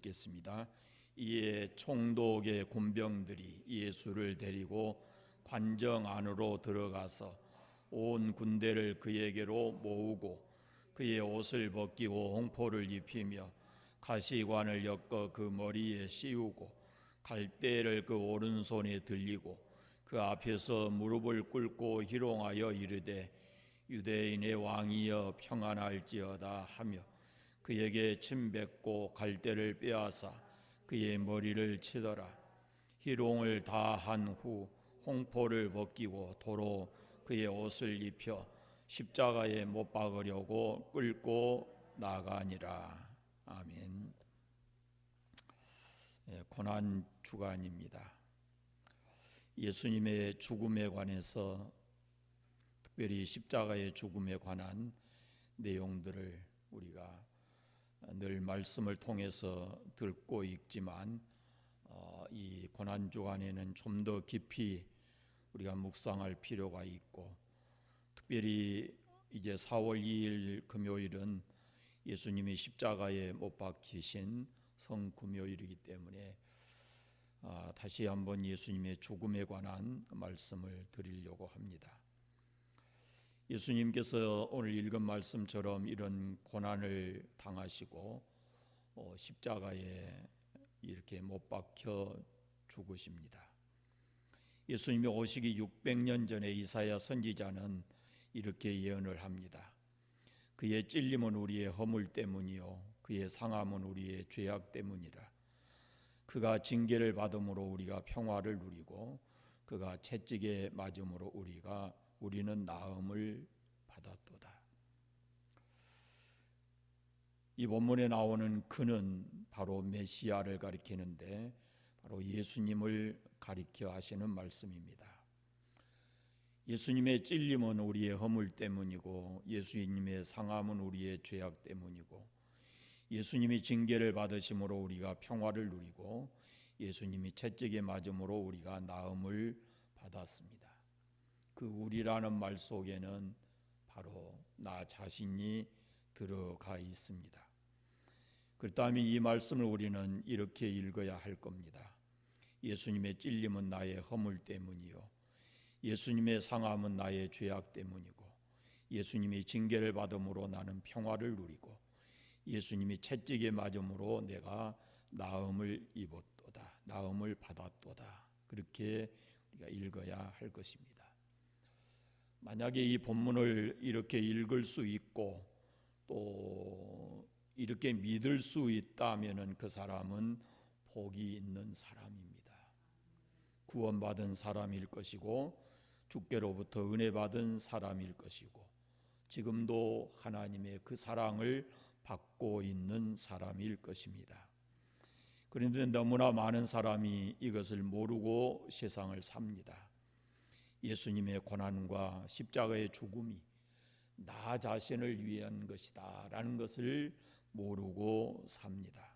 읽겠습니다. 이에 총독의 군병들이 예수를 데리고 관정 안으로 들어가서 온 군대를 그에게로 모으고 그의 옷을 벗기고 홍포를 입히며 가시관을 엮어 그 머리에 씌우고 갈대를 그 오른손에 들리고 그 앞에서 무릎을 꿇고 희롱하여 이르되 유대인의 왕이여 평안할지어다 하며 그에게 침 뱉고 갈대를 빼앗아 그의 머리를 치더라. 희롱을 다 한 후 홍포를 벗기고 도로 그의 옷을 입혀 십자가에 못 박으려고 끌고 나가니라. 아멘. 고난 주간입니다. 예수님의 죽음에 관해서 특별히 십자가의 죽음에 관한 내용들을 우리가 늘 말씀을 통해서 듣고 있지만 이 고난 주간에는 좀 더 깊이 우리가 묵상할 필요가 있고, 특별히 이제 4월 2일 금요일은 예수님이 십자가에 못 박히신 성금요일이기 때문에 다시 한번 예수님의 죽음에 관한 말씀을 드리려고 합니다. 예수님께서 오늘 읽은 말씀처럼 이런 고난을 당하시고 십자가에 이렇게 못 박혀 죽으십니다. 예수님이 오시기 600년 전에 이사야 선지자는 이렇게 예언을 합니다. 그의 찔림은 우리의 허물 때문이요 그의 상함은 우리의 죄악 때문이라. 그가 징계를 받음으로 우리가 평화를 누리고 그가 채찍에 맞음으로 우리는 나음을 받았도다. 이 본문에 나오는 그는 바로 메시아를 가리키는데 바로 예수님을 가리켜 하시는 말씀입니다. 예수님의 찔림은 우리의 허물 때문이고 예수님의 상함은 우리의 죄악 때문이고 예수님이 징계를 받으심으로 우리가 평화를 누리고 예수님이 채찍에 맞음으로 우리가 나음을 받았습니다. 그 우리라는 말 속에는 바로 나 자신이 들어가 있습니다. 그렇다면 이 말씀을 우리는 이렇게 읽어야 할 겁니다. 예수님의 찔림은 나의 허물 때문이요 예수님의 상함은 나의 죄악 때문이고 예수님이 징계를 받음으로 나는 평화를 누리고 예수님이 채찍에 맞음으로 내가 나음을 입었도다, 나음을 받았도다. 그렇게 우리가 읽어야 할 것입니다. 만약에 이 본문을 이렇게 읽을 수 있고 또 이렇게 믿을 수 있다면 그 사람은 복이 있는 사람입니다. 구원받은 사람일 것이고 주께로부터 은혜 받은 사람일 것이고 지금도 하나님의 그 사랑을 받고 있는 사람일 것입니다. 그런데 너무나 많은 사람이 이것을 모르고 세상을 삽니다. 예수님의 고난과 십자가의 죽음이 나 자신을 위한 것이다 라는 것을 모르고 삽니다.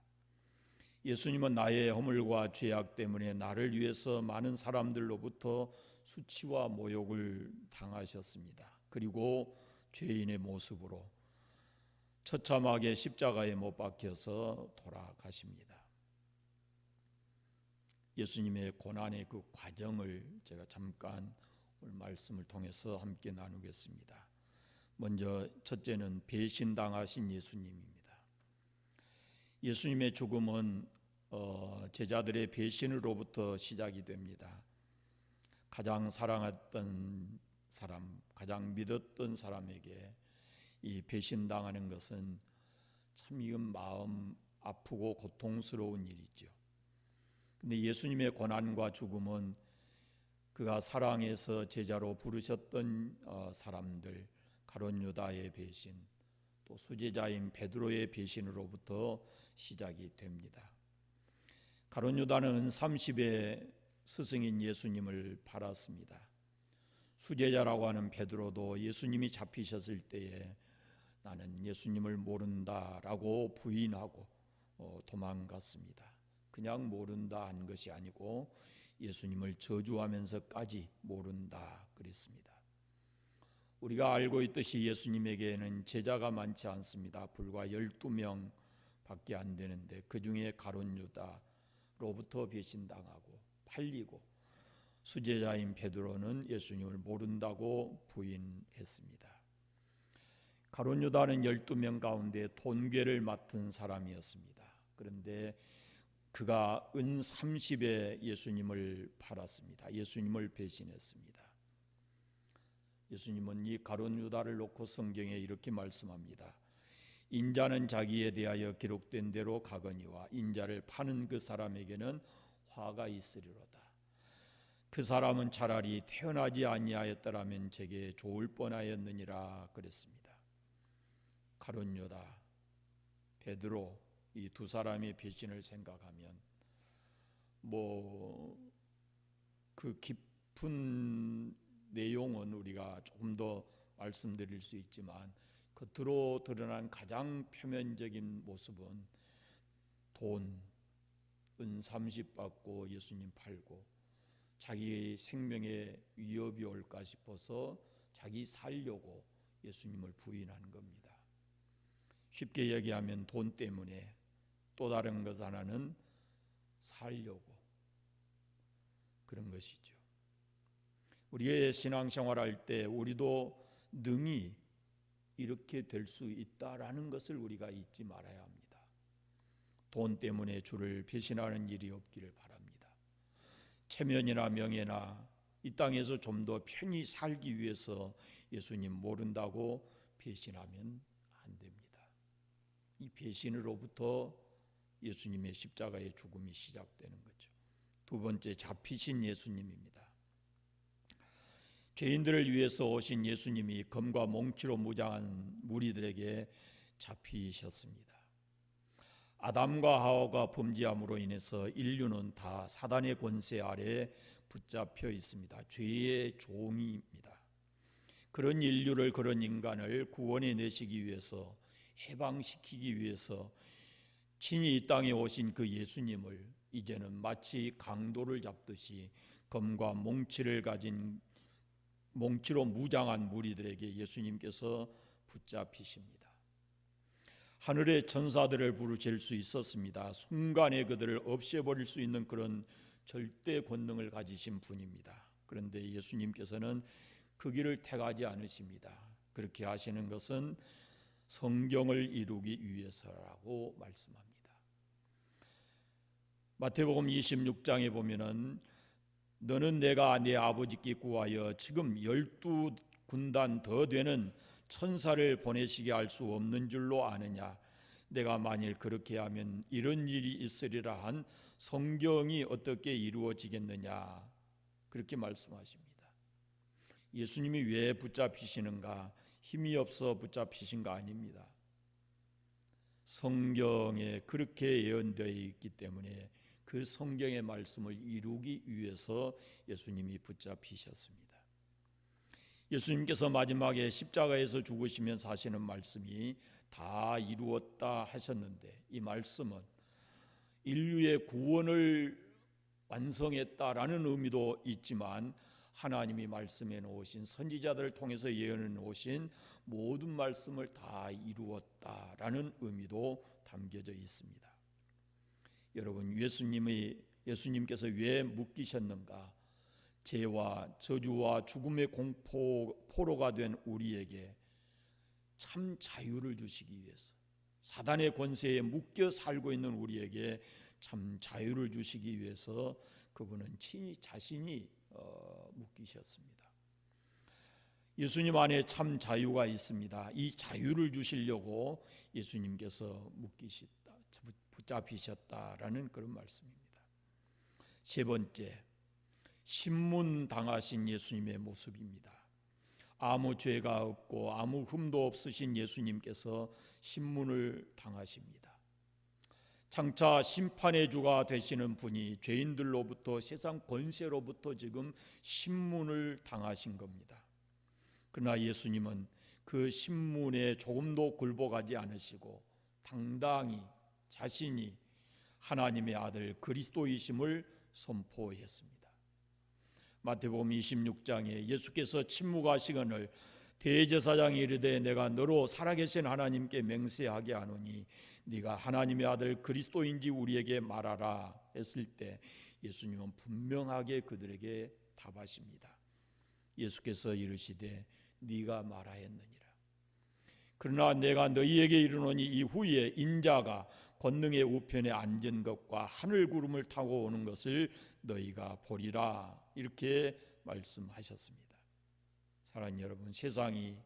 예수님은 나의 허물과 죄악 때문에 나를 위해서 많은 사람들로부터 수치와 모욕을 당하셨습니다. 그리고 죄인의 모습으로 처참하게 십자가에 못 박혀서 돌아가십니다. 예수님의 고난의 그 과정을 제가 잠깐 오늘 말씀을 통해서 함께 나누겠습니다. 먼저 첫째는 배신당하신 예수님입니다. 예수님의 죽음은 제자들의 배신으로부터 시작이 됩니다. 가장 사랑했던 사람, 가장 믿었던 사람에게 이 배신당하는 것은 참 이건 마음 아프고 고통스러운 일이죠. 근데 예수님의 고난과 죽음은 그가 사랑해서 제자로 부르셨던 사람들, 가룟 유다의 배신, 또 수제자인 베드로의 배신으로부터 시작이 됩니다. 가룟 유다는 30의 스승인 예수님을 팔았습니다. 수제자라고 하는 베드로도 예수님이 잡히셨을 때에 나는 예수님을 모른다라고 부인하고 도망갔습니다. 그냥 모른다 한 것이 아니고 예수님을 저주하면서까지 모른다 그랬습니다. 우리가 알고 있듯이 예수님에게는 제자가 많지 않습니다. 불과 12명 밖에 안 되는데 그 중에 가룟 유다로부터 배신당하고 팔리고 수제자인 베드로는 예수님을 모른다고 부인했습니다. 가룟 유다는 12명 가운데 돈괴를 맡은 사람이었습니다. 그런데 그가 은 30에 예수님을 팔았습니다. 예수님을 배신했습니다. 예수님은 이 가룟 유다를 놓고 성경에 이렇게 말씀합니다. 인자는 자기에 대하여 기록된 대로 가거니와 인자를 파는 그 사람에게는 화가 있으리로다. 그 사람은 차라리 태어나지 아니하였더라면 제게 좋을 뻔하였느니라 그랬습니다. 가룟 유다, 베드로 이 두 사람의 배신을 생각하면 그 깊은 내용은 우리가 조금 더 말씀드릴 수 있지만 겉으로 드러난 가장 표면적인 모습은 돈, 은 30 받고 예수님 팔고 자기 생명에 위협이 올까 싶어서 자기 살려고 예수님을 부인한 겁니다. 쉽게 얘기하면 돈 때문에, 또 다른 것 하나는 살려고 그런 것이죠. 우리의 신앙생활할 때 우리도 능히 이렇게 될 수 있다라는 것을 우리가 잊지 말아야 합니다. 돈 때문에 주를 배신하는 일이 없기를 바랍니다. 체면이나 명예나 이 땅에서 좀 더 편히 살기 위해서 예수님 모른다고 배신하면 안 됩니다. 이 배신으로부터 예수님의 십자가의 죽음이 시작되는 거죠. 두 번째, 잡히신 예수님입니다. 죄인들을 위해서 오신 예수님이 검과 몽치로 무장한 무리들에게 잡히셨습니다. 아담과 하와가 범죄함으로 인해서 인류는 다 사단의 권세 아래에 붙잡혀 있습니다. 죄의 종입니다. 그런 인류를, 그런 인간을 구원해 내시기 위해서, 해방시키기 위해서 친히 이 땅에 오신 그 예수님을 이제는 마치 강도를 잡듯이 검과 몽치를 가진, 몽치로 무장한 무리들에게 예수님께서 붙잡히십니다. 하늘의 천사들을 부르실 수 있었습니다. 순간에 그들을 없애버릴 수 있는 그런 절대 권능을 가지신 분입니다. 그런데 예수님께서는 그 길을 택하지 않으십니다. 그렇게 하시는 것은 성경을 이루기 위해서라고 말씀합니다. 마태복음 26장에 보면은 너는 내가 내 아버지께 구하여 지금 12군단 더 되는 천사를 보내시게 할 수 없는 줄로 아느냐. 내가 만일 그렇게 하면 이런 일이 있으리라 한 성경이 어떻게 이루어지겠느냐. 그렇게 말씀하십니다. 예수님이 왜 붙잡히시는가? 힘이 없어 붙잡히신 거 아닙니다. 성경에 그렇게 예언되어 있기 때문에 그 성경의 말씀을 이루기 위해서 예수님이 붙잡히셨습니다. 예수님께서 마지막에 십자가에서 죽으시면서 하시는 말씀이 다 이루었다 하셨는데, 이 말씀은 인류의 구원을 완성했다라는 의미도 있지만 하나님이 말씀해 놓으신, 선지자들을 통해서 예언해 놓으신 모든 말씀을 다 이루었다라는 의미도 담겨져 있습니다. 여러분, 예수님께서 왜 묶이셨는가? 죄와 저주와 죽음의 공포로가 된 우리에게 참 자유를 주시기 위해서, 사단의 권세에 묶여 살고 있는 우리에게 참 자유를 주시기 위해서 그분은 친히 자신이 묶이셨습니다. 예수님 안에 참 자유가 있습니다. 이 자유를 주시려고 예수님께서 붙잡히셨다라는 그런 말씀입니다. 세 번째, 신문당하신 예수님의 모습입니다. 아무 죄가 없고 아무 흠도 없으신 예수님께서 신문을 당하십니다. 장차 심판의 주가 되시는 분이 죄인들로부터, 세상 권세로부터 지금 신문을 당하신 겁니다. 그러나 예수님은 그 신문에 조금도 굴복하지 않으시고 당당히 자신이 하나님의 아들 그리스도이심을 선포했습니다. 마태복음 26장에 예수께서 침묵하시거늘 대제사장이 이르되 내가 너로 살아계신 하나님께 맹세하게 하노니 네가 하나님의 아들 그리스도인지 우리에게 말하라 했을 때 예수님은 분명하게 그들에게 답하십니다. 예수께서 이르시되 네가 말하였느니라. 그러나 내가 너희에게 이르노니 이후에 인자가 권능의 우편에 앉은 것과 하늘 구름을 타고 오는 것을 너희가 보리라. 이렇게 말씀하셨습니다. 사랑하는 여러분, 세상이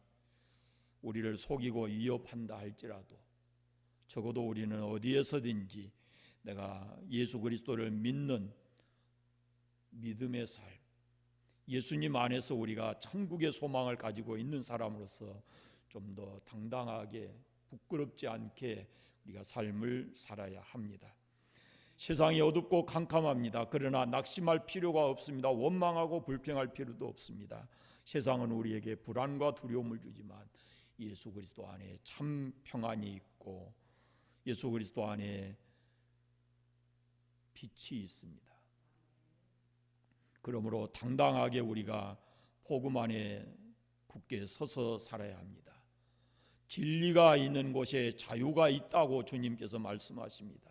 우리를 속이고 위협한다 할지라도 적어도 우리는 어디에서든지 내가 예수 그리스도를 믿는 믿음의 삶, 예수님 안에서 우리가 천국의 소망을 가지고 있는 사람으로서 좀 더 당당하게 부끄럽지 않게 우리가 삶을 살아야 합니다. 세상이 어둡고 캄캄합니다. 그러나 낙심할 필요가 없습니다. 원망하고 불평할 필요도 없습니다. 세상은 우리에게 불안과 두려움을 주지만 예수 그리스도 안에 참 평안이 있고 예수 그리스도 안에 빛이 있습니다. 그러므로 당당하게 우리가 복음 안에 굳게 서서 살아야 합니다. 진리가 있는 곳에 자유가 있다고 주님께서 말씀하십니다.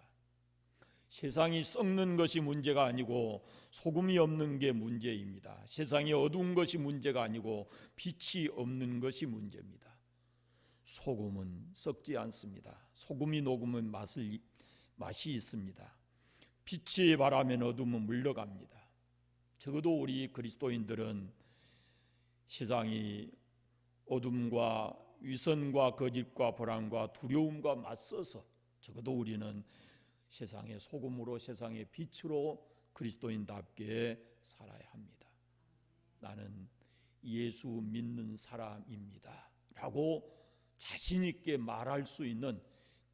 세상이 썩는 것이 문제가 아니고 소금이 없는 게 문제입니다. 세상이 어두운 것이 문제가 아니고 빛이 없는 것이 문제입니다. 소금은 썩지 않습니다. 소금이 녹으면 맛이 있습니다. 빛이 바라면 어둠은 물러갑니다. 적어도 우리 그리스도인들은 세상이 어둠과 위선과 거짓과 불안과 두려움과 맞서서 적어도 우리는 세상의 소금으로 세상의 빛으로 그리스도인답게 살아야 합니다. 나는 예수 믿는 사람입니다 라고 자신 있게 말할 수 있는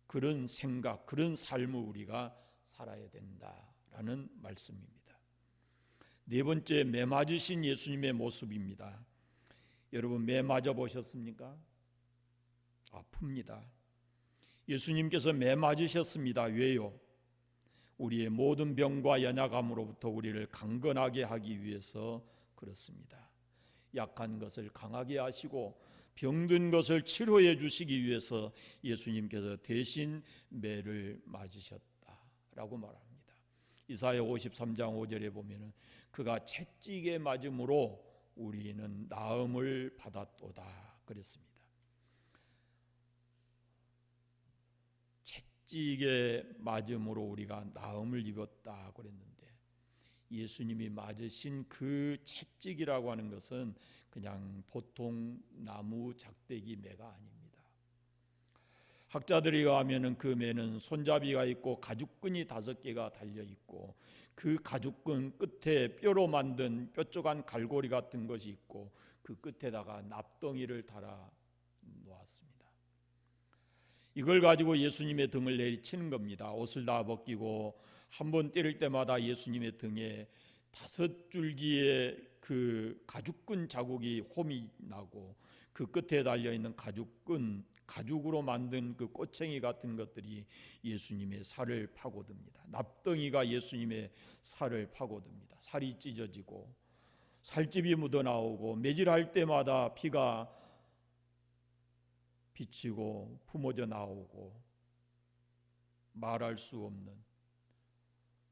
그런 생각, 그런 삶을 우리가 살아야 된다라는 말씀입니다. 네 번째, 매 맞으신 예수님의 모습입니다. 여러분, 매 맞아 보셨습니까? 아픕니다. 예수님께서 매 맞으셨습니다. 왜요? 우리의 모든 병과 연약함으로부터 우리를 강건하게 하기 위해서 그렇습니다. 약한 것을 강하게 하시고 병든 것을 치료해 주시기 위해서 예수님께서 대신 매를 맞으셨다라고 말합니다. 이사야 53장 5절에 보면은 그가 채찍에 맞음으로 우리는 나음을 받았도다 그랬습니다. 채찍에 맞음으로 우리가 나음을 입었다 그랬는데 예수님이 맞으신 그 채찍이라고 하는 것은 그냥 보통 나무 작대기 매가 아닙니다. 학자들이 의하면 그 매는 손잡이가 있고 가죽끈이 5개가 달려 있고 그 가죽끈 끝에 뼈로 만든 뾰족한 갈고리 같은 것이 있고 그 끝에다가 납덩이를 달아 놓았습니다. 이걸 가지고 예수님의 등을 내리치는 겁니다. 옷을 다 벗기고 한 번 때릴 때마다 예수님의 등에 5줄기의 그 가죽끈 자국이 홈이 나고 그 끝에 달려있는 가죽으로 만든 그 꼬챙이 같은 것들이 예수님의 살을 파고듭니다. 납덩이가 예수님의 살을 파고듭니다. 살이 찢어지고 살집이 묻어나오고 매질할 때마다 피가 비치고 품어져 나오고 말할 수 없는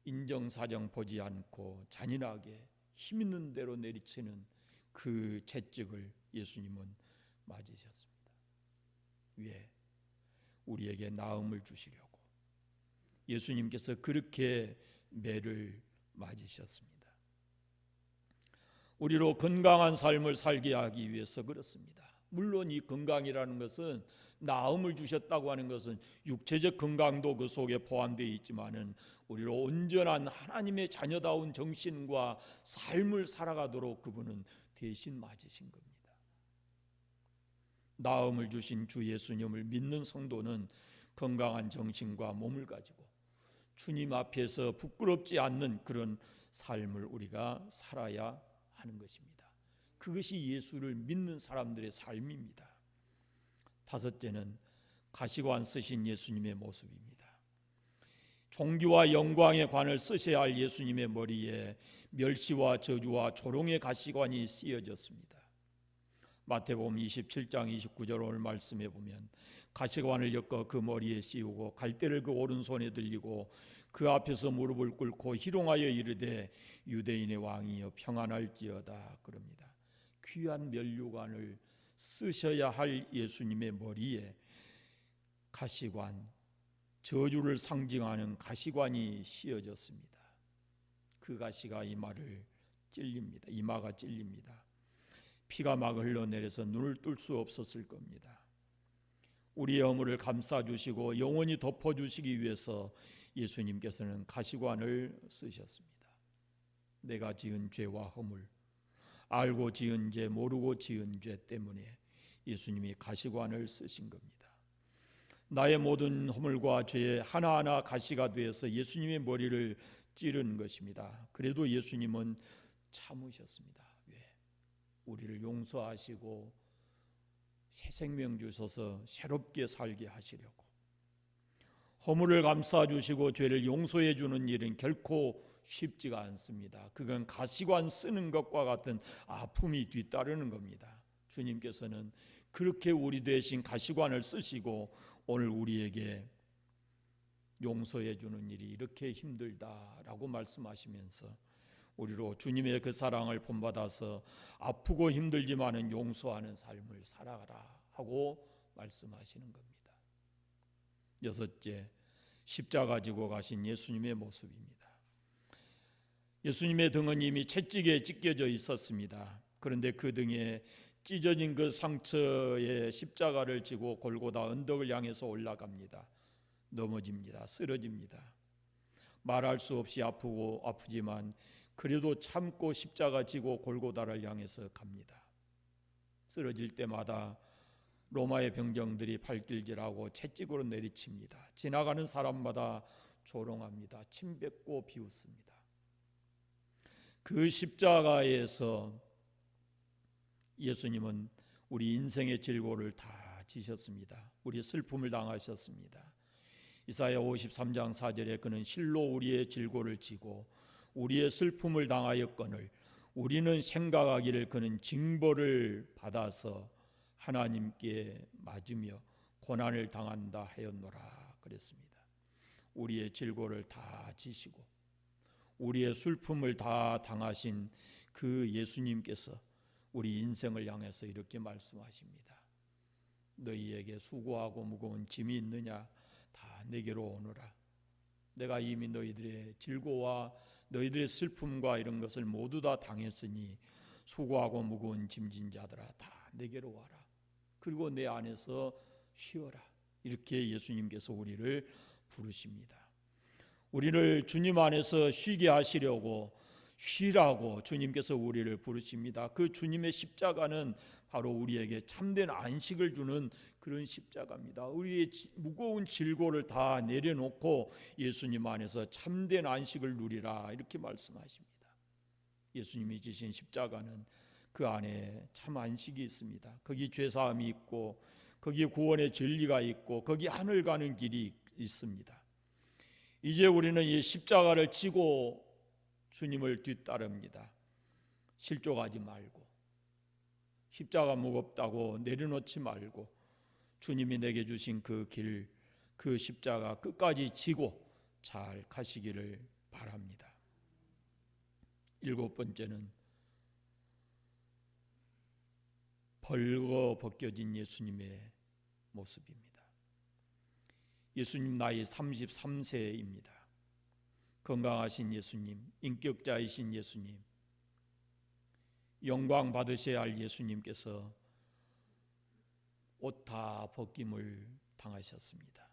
인정사정 보지 않고 잔인하게 힘있는 대로 내리치는 그 채찍을 예수님은 맞으셨습니다. 왜? 우리에게 나음을 주시려고 예수님께서 그렇게 매를 맞으셨습니다. 우리로 건강한 삶을 살게 하기 위해서 그렇습니다. 물론 이 건강이라는 것은 나음을 주셨다고 하는 것은 육체적 건강도 그 속에 포함되어 있지만은 우리로 온전한 하나님의 자녀다운 정신과 삶을 살아가도록 그분은 대신 맞으신 겁니다. 나음을 주신 주 예수님을 믿는 성도는 건강한 정신과 몸을 가지고 주님 앞에서 부끄럽지 않는 그런 삶을 우리가 살아야 하는 것입니다. 그것이 예수를 믿는 사람들의 삶입니다. 5째는 가시관 쓰신 예수님의 모습입니다. 종기와 영광의 관을 쓰셔야 할 예수님의 머리에 멸시와 저주와 조롱의 가시관이 씌어졌습니다. 마태복음 27장 29절 오늘 말씀해 보면 가시관을 엮어 그 머리에 씌우고 갈대를 그 오른손에 들리고 그 앞에서 무릎을 꿇고 희롱하여 이르되 유대인의 왕이여 평안할지어다 그럽니다. 귀한 면류관을 쓰셔야 할 예수님의 머리에 가시관, 저주를 상징하는 가시관이 씌어졌습니다. 그 가시가 이마를 찔립니다. 이마가 찔립니다. 피가 막 흘러내려서 눈을 뜰 수 없었을 겁니다. 우리의 허물을 감싸주시고 영원히 덮어주시기 위해서 예수님께서는 가시관을 쓰셨습니다. 내가 지은 죄와 허물, 알고 지은 죄, 모르고 지은 죄 때문에 예수님이 가시관을 쓰신 겁니다. 나의 모든 허물과 죄 하나하나 가시가 되어서 예수님의 머리를 찌른 것입니다. 그래도 예수님은 참으셨습니다. 왜? 우리를 용서하시고 새 생명 주셔서 새롭게 살게 하시려고. 허물을 감싸주시고 죄를 용서해 주는 일은 결코 쉽지가 않습니다. 그건 가시관 쓰는 것과 같은 아픔이 뒤따르는 겁니다. 주님께서는 그렇게 우리 대신 가시관을 쓰시고 오늘 우리에게 용서해 주는 일이 이렇게 힘들다라고 말씀하시면서 우리로 주님의 그 사랑을 본받아서 아프고 힘들지만은 용서하는 삶을 살아가라 하고 말씀하시는 겁니다. 여섯째, 십자가 지고 가신 예수님의 모습입니다. 예수님의 등은 이미 채찍에 찢겨져 있었습니다. 그런데 그 등에 찢어진 그 상처에 십자가를 지고 골고다 언덕을 향해서 올라갑니다. 넘어집니다. 쓰러집니다. 말할 수 없이 아프지만 그래도 참고 십자가 지고 골고다를 향해서 갑니다. 쓰러질 때마다 로마의 병정들이 발길질하고 채찍으로 내리칩니다. 지나가는 사람마다 조롱합니다. 침뱉고 비웃습니다. 그 십자가에서 예수님은 우리 인생의 질고를 다 지셨습니다. 우리의 슬픔을 당하셨습니다. 이사야 53장 4절에 그는 실로 우리의 질고를 지고 우리의 슬픔을 당하였거늘 우리는 생각하기를 그는 징벌을 받아서 하나님께 맞으며 고난을 당한다 하였노라 그랬습니다. 우리의 질고를 다 지시고 우리의 슬픔을 다 당하신 그 예수님께서 우리 인생을 향해서 이렇게 말씀하십니다. 너희에게 수고하고 무거운 짐이 있느냐? 다 내게로 오너라. 내가 이미 너희들의 질고와 너희들의 슬픔과 이런 것을 모두 다 당했으니 수고하고 무거운 짐진 자들아 다 내게로 와라. 그리고 내 안에서 쉬어라. 이렇게 예수님께서 우리를 부르십니다. 우리를 주님 안에서 쉬게 하시려고 쉬라고 주님께서 우리를 부르십니다. 그 주님의 십자가는 바로 우리에게 참된 안식을 주는 그런 십자가입니다. 우리의 무거운 질고를 다 내려놓고 예수님 안에서 참된 안식을 누리라 이렇게 말씀하십니다. 예수님이 지신 십자가는 그 안에 참 안식이 있습니다. 거기 죄사함이 있고 거기에 구원의 진리가 있고 거기 하늘 가는 길이 있습니다. 이제 우리는 이 십자가를 지고 주님을 뒤따릅니다. 실족하지 말고 십자가 무겁다고 내려놓지 말고 주님이 내게 주신 그 길, 그 십자가 끝까지 지고 잘 가시기를 바랍니다. 일곱 번째는 벌거벗겨진 예수님의 모습입니다. 예수님 나이 33세입니다. 건강하신 예수님, 인격자이신 예수님, 영광 받으셔야 할 예수님께서 옷 다 벗김을 당하셨습니다.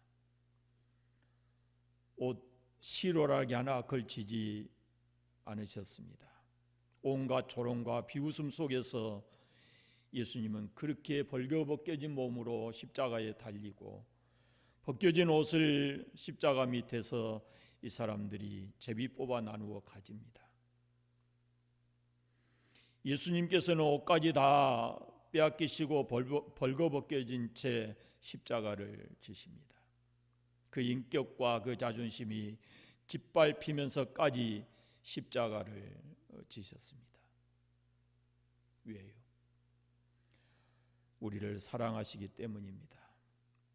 옷 실오라기 하나 걸치지 않으셨습니다. 온갖 조롱과 비웃음 속에서 예수님은 그렇게 벌거벗겨진 몸으로 십자가에 달리고 벗겨진 옷을 십자가 밑에서 이 사람들이 제비 뽑아 나누어 가집니다. 예수님께서는 옷까지 다 빼앗기시고 벌거벗겨진 채 십자가를 지십니다. 그 인격과 그 자존심이 짓밟히면서까지 십자가를 지셨습니다. 왜요? 우리를 사랑하시기 때문입니다.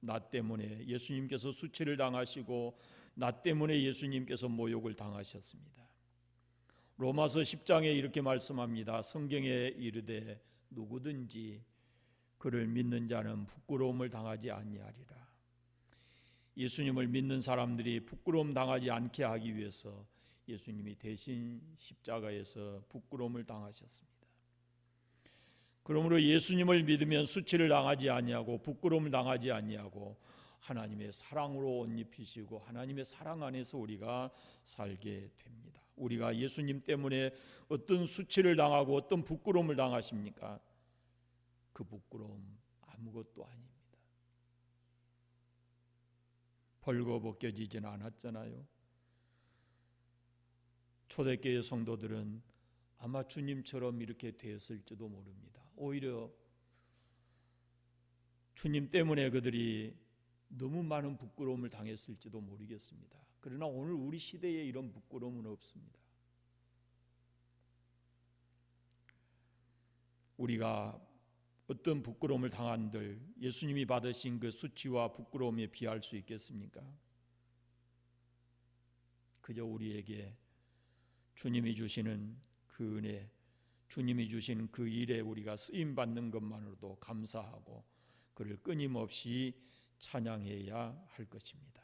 나 때문에 예수님께서 수치를 당하시고 나 때문에 예수님께서 모욕을 당하셨습니다. 로마서 10장에 이렇게 말씀합니다. 성경에 이르되 누구든지 그를 믿는 자는 부끄러움을 당하지 아니하리라. 예수님을 믿는 사람들이 부끄러움 당하지 않게 하기 위해서 예수님이 대신 십자가에서 부끄러움을 당하셨습니다. 그러므로 예수님을 믿으면 수치를 당하지 아니하고 부끄러움을 당하지 아니하고 하나님의 사랑으로 옷 입히시고 하나님의 사랑 안에서 우리가 살게 됩니다. 우리가 예수님 때문에 어떤 수치를 당하고 어떤 부끄러움을 당하십니까? 그 부끄러움 아무것도 아닙니다. 벌거벗겨지지는 않았잖아요. 초대교회 성도들은 아마 주님처럼 이렇게 되었을지도 모릅니다. 오히려 주님 때문에 그들이 너무 많은 부끄러움을 당했을지도 모르겠습니다. 그러나 오늘 우리 시대에 이런 부끄러움은 없습니다. 우리가 어떤 부끄러움을 당한들 예수님이 받으신 그 수치와 부끄러움에 비할 수 있겠습니까? 그저 우리에게 주님이 주시는 그 은혜, 주님이 주시는 그 일에 우리가 쓰임 받는 것만으로도 감사하고 그를 끊임없이 찬양해야 할 것입니다.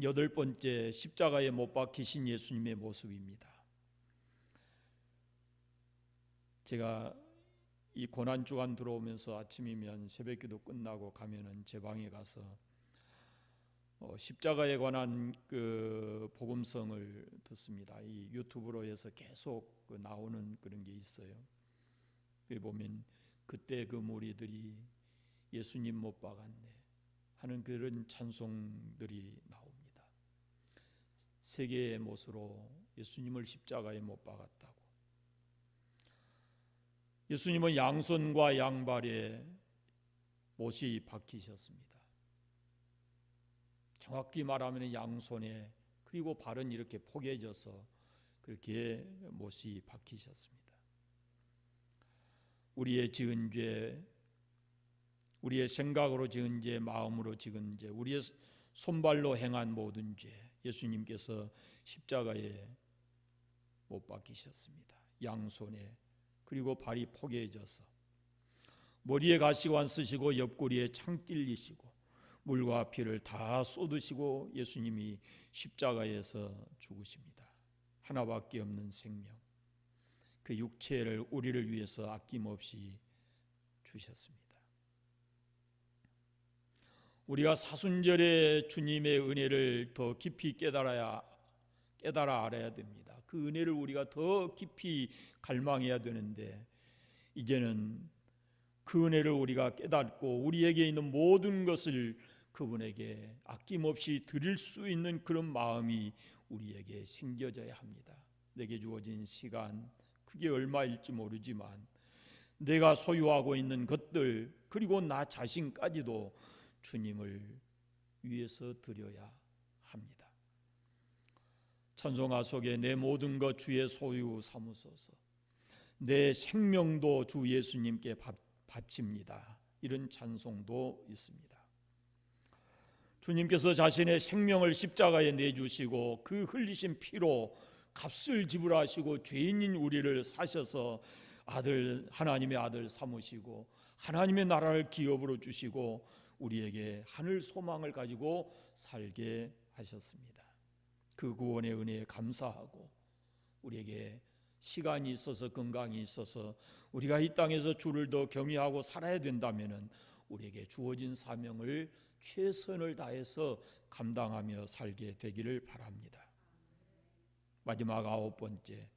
여덟 번째 십자가에 못 박히신 예수님의 모습입니다. 제가 이 고난 주간 들어오면서 아침이면 새벽기도 끝나고 가면은 제 방에 가서 십자가에 관한 그 복음성을 듣습니다. 이 유튜브로 해서 계속 나오는 그런 게 있어요. 여기 보면 그때 그 무리들이 예수님 못 박았네 하는 그런 찬송들이 나옵니다. 세 개의 못으로 예수님을 십자가에 못 박았다고. 예수님은 양손과 양발에 못이 박히셨습니다. 정확히 말하면 양손에 그리고 발은 이렇게 포개져서 그렇게 못이 박히셨습니다. 우리의 지은 죄, 우리의 생각으로 지은 죄, 마음으로 지은 죄, 우리의 손발로 행한 모든 죄 예수님께서 십자가에 못 박히셨습니다. 양손에 그리고 발이 포개져서 머리에 가시관 쓰시고 옆구리에 창 찔리시고 물과 피를 다 쏟으시고 예수님이 십자가에서 죽으십니다. 하나밖에 없는 생명, 그 육체를 우리를 위해서 아낌없이 주셨습니다. 우리가 사순절에 주님의 은혜를 더 깊이 깨달아 알아야 됩니다. 그 은혜를 우리가 더 깊이 갈망해야 되는데 이제는 그 은혜를 우리가 깨닫고 우리에게 있는 모든 것을 그분에게 아낌없이 드릴 수 있는 그런 마음이 우리에게 생겨져야 합니다. 내게 주어진 시간 그게 얼마일지 모르지만 내가 소유하고 있는 것들 그리고 나 자신까지도 주님을 위해서 드려야 합니다. 찬송가 속에 내 모든 것 주의 소유 삼으소서, 내 생명도 주 예수님께 바칩니다. 이런 찬송도 있습니다. 주님께서 자신의 생명을 십자가에 내주시고 그 흘리신 피로 값을 지불하시고 죄인인 우리를 사셔서 하나님의 아들 삼으시고 하나님의 나라를 기업으로 주시고 우리에게 하늘 소망을 가지고 살게 하셨습니다. 그 구원의 은혜에 감사하고 우리에게 시간이 있어서 건강이 있어서 우리가 이 땅에서 주를 더 경외하고 살아야 된다면 우리에게 주어진 사명을 최선을 다해서 감당하며 살게 되기를 바랍니다. 마지막 9번째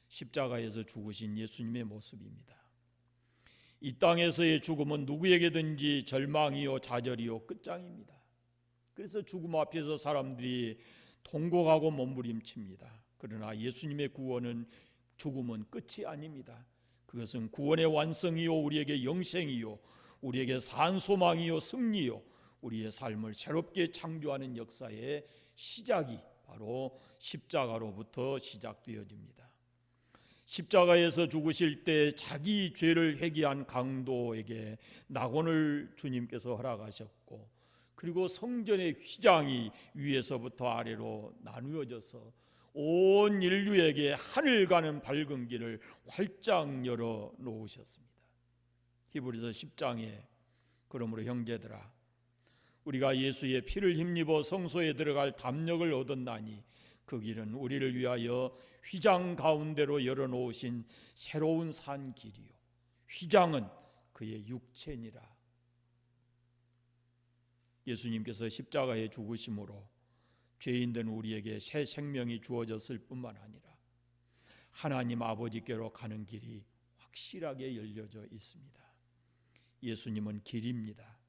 십자가에서 죽으신 예수님의 모습입니다. 이 땅에서의 죽음은 누구에게든지 절망이요 좌절이요 끝장입니다. 그래서 죽음 앞에서 사람들이 통곡하고 몸부림칩니다. 그러나 예수님의 구원은 죽음은 끝이 아닙니다. 그것은 구원의 완성이요 우리에게 영생이요 우리에게 산 소망이요 승리요 우리의 삶을 새롭게 창조하는 역사의 시작이 바로 십자가로부터 시작되어집니다. 십자가에서 죽으실 때 자기 죄를 회개한 강도에게 낙원을 주님께서 허락하셨고, 그리고 성전의 휘장이 위에서부터 아래로 나누어져서 온 인류에게 하늘 가는 밝은 길을 활짝 열어 놓으셨습니다. 히브리서 10장에 그러므로 형제들아, 우리가 예수의 피를 힘입어 성소에 들어갈 담력을 얻었나니 그 길은 우리를 위하여 휘장 가운데로 열어놓으신 새로운 산 길이요, 휘장은 그의 육체니라. 예수님께서 십자가에 죽으심으로 죄인된 우리에게 새 생명이 주어졌을 뿐만 아니라 하나님 아버지께로 가는 길이 확실하게 열려져 있습니다. 예수님은 길입니다.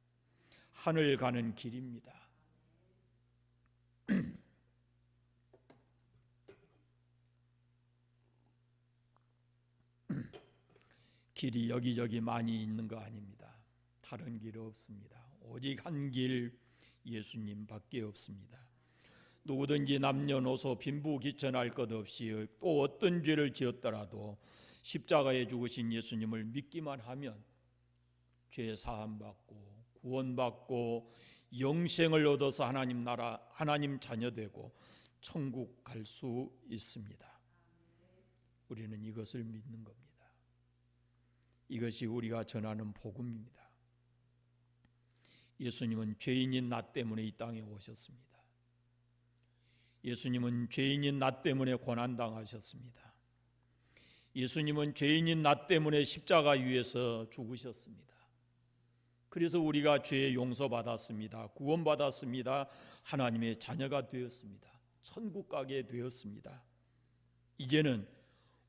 하늘 가는 길입니다. 길이 여기저기 많이 있는 거 아닙니다. 다른 길 없습니다. 오직 한 길, 예수님밖에 없습니다. 누구든지 남녀노소 빈부귀천할 것 없이 또 어떤 죄를 지었더라도 십자가에 죽으신 예수님을 믿기만 하면 죄 사함 받고 구원받고 영생을 얻어서 하나님 나라, 하나님 자녀 되고 천국 갈 수 있습니다. 우리는 이것을 믿는 겁니다. 이것이 우리가 전하는 복음입니다. 예수님은 죄인인 나 때문에 이 땅에 오셨습니다. 예수님은 죄인인 나 때문에 고난당하셨습니다. 예수님은 죄인인 나 때문에 십자가 위에서 죽으셨습니다. 그래서 우리가 죄의 용서받았습니다. 구원받았습니다. 하나님의 자녀가 되었습니다. 천국 가게 되었습니다. 이제는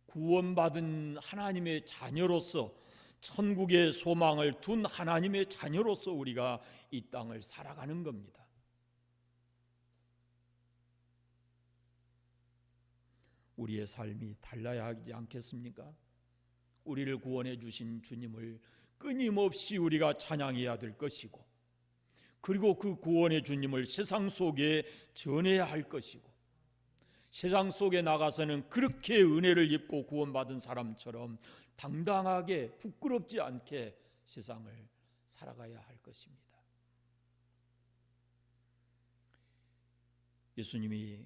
구원받은 하나님의 자녀로서, 천국의 소망을 둔 하나님의 자녀로서 우리가 이 땅을 살아가는 겁니다. 우리의 삶이 달라야 하지 않겠습니까? 우리를 구원해 주신 주님을 끊임없이 우리가 찬양해야 될 것이고, 그리고 그 구원의 주님을 세상 속에 전해야 할 것이고, 세상 속에 나가서는 그렇게 은혜를 입고 구원받은 사람처럼 당당하게 부끄럽지 않게 세상을 살아가야 할 것입니다. 예수님이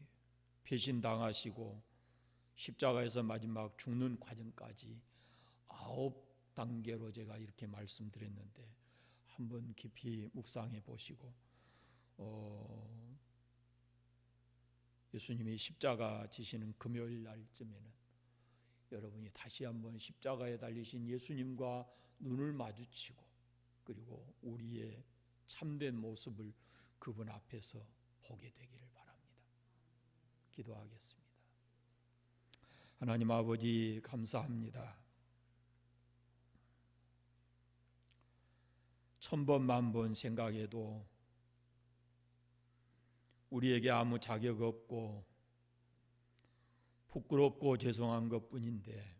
배신당하시고 십자가에서 마지막 죽는 과정까지 9단계로 제가 이렇게 말씀드렸는데, 한번 깊이 묵상해 보시고 예수님이 십자가 지시는 금요일 날쯤에는 여러분이 다시 한번 십자가에 달리신 예수님과 눈을 마주치고, 그리고 우리의 참된 모습을 그분 앞에서 보게 되기를 바랍니다. 기도하겠습니다. 하나님 아버지, 감사합니다. 1000번 만번 생각해도 우리에게 아무 자격 없고 부끄럽고 죄송한 것뿐인데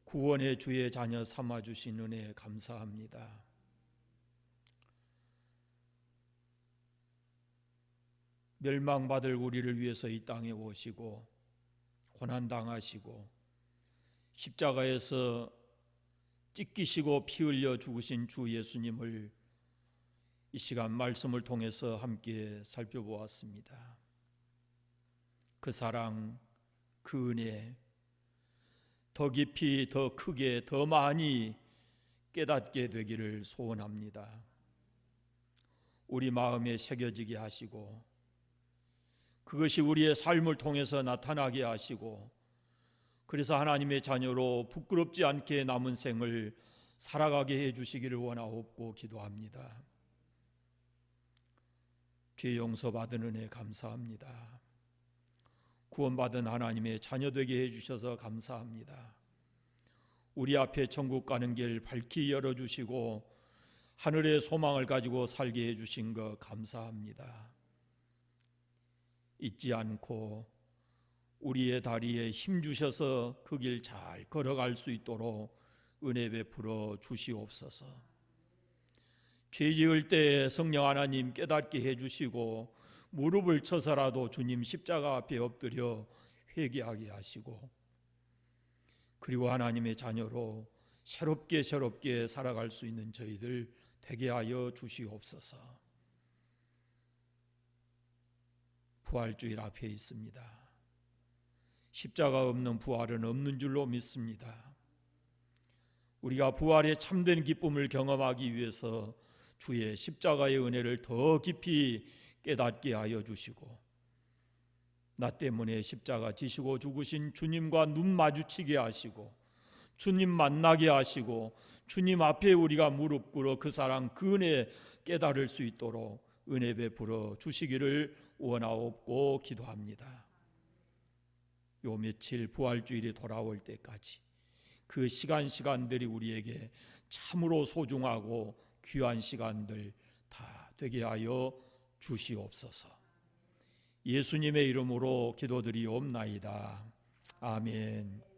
구원의 주의 자녀 삼아주신 은혜 감사합니다. 멸망받을 우리를 위해서 이 땅에 오시고 고난당하시고 십자가에서 찢기시고 피 흘려 죽으신 주 예수님을 이 시간 말씀을 통해서 함께 살펴보았습니다. 그 사랑, 그 은혜 더 깊이, 더 크게, 더 많이 깨닫게 되기를 소원합니다. 우리 마음에 새겨지게 하시고 그것이 우리의 삶을 통해서 나타나게 하시고, 그래서 하나님의 자녀로 부끄럽지 않게 남은 생을 살아가게 해주시기를 원하옵고 기도합니다. 죄 용서받은 은혜 감사합니다. 구원받은 하나님의 자녀 되게 해주셔서 감사합니다. 우리 앞에 천국 가는 길 밝히 열어주시고 하늘의 소망을 가지고 살게 해주신 것 감사합니다. 잊지 않고 우리의 다리에 힘 주셔서 그 길 잘 걸어갈 수 있도록 은혜 베풀어 주시옵소서. 죄 지을 때 성령 하나님 깨닫게 해주시고 무릎을 쳐서라도 주님 십자가 앞에 엎드려 회개하게 하시고, 그리고 하나님의 자녀로 새롭게 살아갈 수 있는 저희들 되게 하여 주시옵소서. 부활주일 앞에 있습니다. 십자가 없는 부활은 없는 줄로 믿습니다. 우리가 부활의 참된 기쁨을 경험하기 위해서 주의 십자가의 은혜를 더 깊이 깨닫게 하여 주시고, 나 때문에 십자가 지시고 죽으신 주님과 눈 마주치게 하시고, 주님 만나게 하시고, 주님 앞에 우리가 무릎 꿇어 그 사랑 그 은혜 깨달을 수 있도록 은혜 베풀어 주시기를 원하옵고 기도합니다. 요 며칠 부활주일이 돌아올 때까지 그 시간들이 우리에게 참으로 소중하고 귀한 시간들 다 되게 하여 주시옵소서. 예수님의 이름으로 기도드리옵나이다. 아멘.